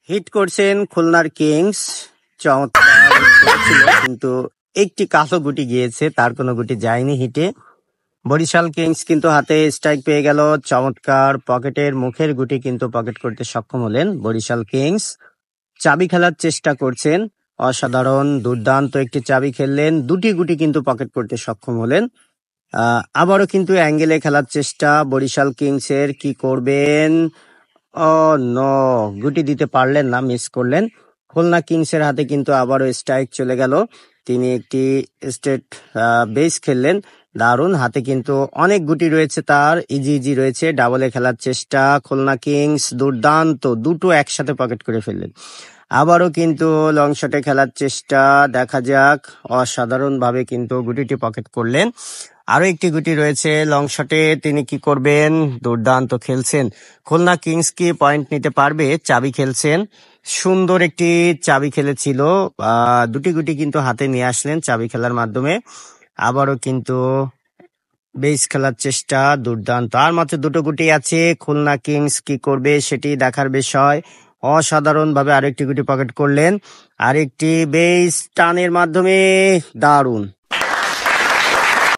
Hit করছেন খুলনার Kings. চমৎকার করেছিল, কিন্তু একটি কালো গুটি গিয়েছে, তার কোনো গুটি যায়নি হিটে। বরিশাল কিংস কিন্তু হাতে স্ট্রাইক পেয়ে গেল। চমৎকার পকেটের মুখের গুটি কিন্তু পকেট করতে সক্ষম হলেন বরিশাল কিংস। চাবি খেলার চেষ্টা করছেন, অসাধারণ দুর্দান্ত একটি চাবি খেললেন, দুটি গুটি কিন্তু পকেট করতে সক্ষম হলেন। আবারও কিন্তু অ্যাঙ্গেলে খেলার চেষ্টা বরিশাল কিংসের, কি করবেন? ও নো, গুটি দিতে পারলেন না, মিস করলেন। খুলনা কিংসের হাতে কিন্তু আবারও স্ট্রাইক চলে গেল। তিনি একটি স্টেট বেস খেললেন, দারুণ। হাতে কিন্তু অনেক গুটি রয়েছে, তার ইজি ইজি রয়েছে। ডাবলে খেলার চেষ্টা খুলনা কিংস, দুর্দান্ত, দুটো একসাথে পকেট করে ফেললেন। আবারও কিন্তু লং শটে খেলার চেষ্টা, দেখা যাক। অসাধারণ ভাবে কিন্তু গুটিটি পকেট করলেন। আরো একটি গুটি রয়েছে লং শটে, তিনি কি করবেন? দুর্দান্ত খেলছেন। খুলনা কিংস কি পয়েন্ট নিতে পারবে? চাবি খেলছেন, সুন্দর একটি চাবি খেলেছিল। দুটি গুটি কিন্তু হাতে নিয়ে আসলেন চাবি খেলার মাধ্যমে। আবারও কিন্তু বেস খেলার চেষ্টা, দুর্দান্ত। আর মাত্র দুটো গুটি আছে, খুলনা কিংস কি করবে সেটি দেখার বিষয়। অসাধারণ ভাবে আরেকটি গুটি পকেট করলেন, আরেকটি বেস টানের মাধ্যমে, দারুণ।